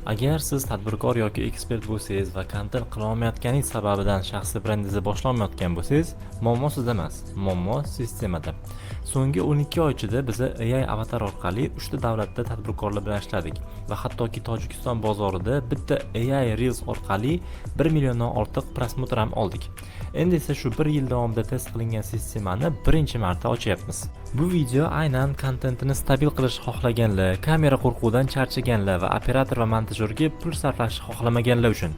Agar siz tadbirkor yoki ekspert bo'lsangiz va kontent qila olmayotganingiz sababidan shaxsiy brendingizni boshlamayotgan bo'lsangiz, muammo sizda emas, muammo sistemada. So'nggi 12 oy ichida biz AI avatar orqali 3 ta davlatda tadbirkorlar bilan ishladik va hattoki Tojikiston bozorida bitta AI Reels orqali 1 milliondan ortiq prosmotr ham oldik. Endi esa shu 1 yil davomida test qilingan sistemani birinchi marta ochyapmiz. Bu video aynan kontentini stabil qilish xohlaganlar, kamera qo'rquvidan charchaganlar va operator va montajyorga pul sarflashni xohlamaganlar uchun.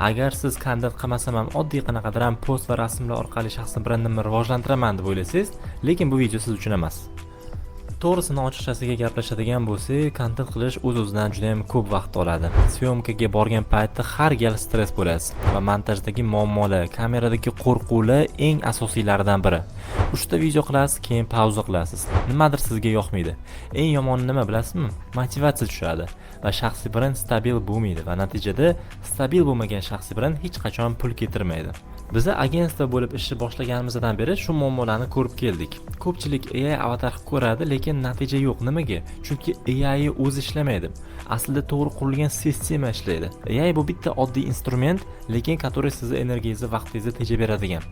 Agar siz kontent qilmasam ham oddiy qanaqadir ham post va rasmlar orqali shaxsiy brendimni rivojlantiraman deb o'ylasangiz, lekin bu video siz uchun emas. To'g'risini ochiqchasiga gaplashadigan bo'lsak, kontent qilish o'z-o'zidan juda ham ko'p vaqt oladi. Syomkaga borgan paytda har gal stress bo'lasiz va montajdagi muammolar, kameradagi qo'rquvlar eng asosiylaridan biri. 3 ta video qilasiz, keyin pauza qilasiz. Nimadir sizga yoqmaydi. Eng yomoni nima bilasizmi? Motivatsiya tushadi va shaxsiy brend stabil bo'lmaydi va natijada stabil bo'lmagan shaxsiy brend hech qachon pul keltirmaydi. Biz agentство bo'lib ishni boshlaganimizdan beri shu muammolarni ko'rib keldik. Ko'pchilik AI avatar qilib ko'radi, lekin natija yo'q. Nimaga? Chunki AI o'zi ishlamaydi. Aslida to'g'ri qurilgan sistema ishlaydi. AI bu bitta oddiy instrument, lekin который sizni energiyangizni, vaqtingizni tejab beradigan.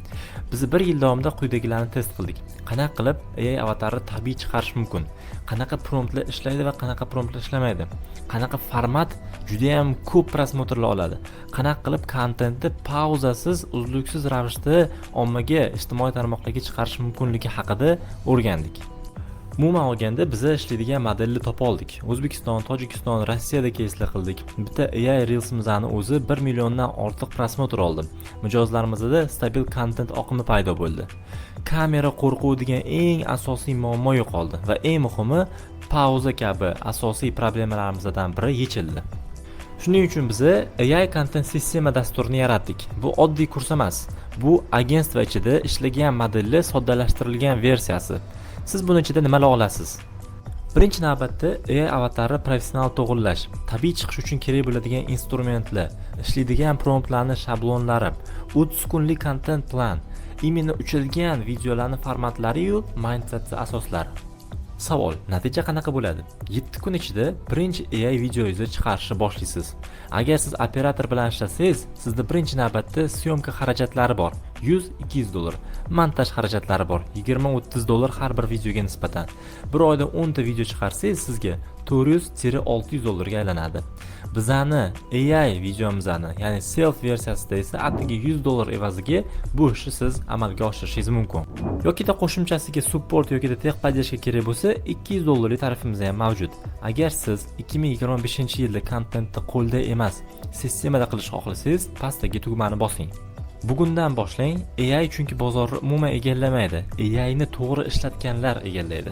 Biz 1 yil davomida quyidagilarni test qildik. Qanaqa qilib AI avatarni tabiiy chiqarish mumkin? Qanaqa promptlar ishlaydi va qanaqa promptlar ishlamaydi? Qanaqa format juda ham ko'p prosmotrlar oladi? Qanaqa qilib kontentni pauzasiz, uzluksiz ravishda ommaga, ijtimoiy tarmoqlarga chiqarish mumkinligi haqida o'rgandik. Umuman olganda biz ishlaydigan modelni topa oldik. O'zbekiston, Tojikiston, Rossiyada keyslar qildik. Bitta AI Reels'imizning o'zi 1 milliondan ortiq prosmotr oldi. Mijozlarimizda stabil kontent oqimi paydo bo'ldi. Kamera qo'rquvi degan eng asosiy muammo yo'qoldi va eng muhimi pauza kabi asosiy problemalarimizdan biri yechildi. Shuning uchun biz AI Content Sistema dasturini yaratdik. Bu oddiy kurs emas. Bu agentство ichida ishlagan modelni soddalashtirilgan versiyasi. Siz buni ichida nimalar olasiz? Birinchi navbatda AI avatarni professional to'g'rilash, tabiiy chiqish uchun kerak bo'ladigan instrumentlar, ishlaydigan promptlarni shablonlari, 30 kunlik content plan, imенно uchilgan videolarning formatlari-yu mindset asoslari. Savol: natija qanaqa bo'ladi? 7 kun ichida birinchi AI videoingizni chiqarishni boshlaysiz. Agar siz operator bilan ishlasangiz, sizda birinchi navbatda syomka xarajatlari bor, $100-200. Montaj xarajatlari bor, $20-30 har bir videoga nisbatan. Bir oyda 10 ta video chiqarsangiz, sizga $400-600 ga aylanadi. Bizani AI videomizni, ya'ni self versiyasida esa atigi $100 evaziga bu ishni siz amalga oshirishingiz mumkin. Yoki-da qo'shimchasiga support yoki-da texpodдержка kerak bo'lsa, $200 tarifimiz ham mavjud. Agar siz 2025-yilda kontentni qo'lda emas, sistemada qilish xohlasangiz, pastdagi tugmani bosing. Bugundan boshlang. AI chunki bozorni umuman egallamaydi. AI ni to'g'ri ishlatganlar egallaydi.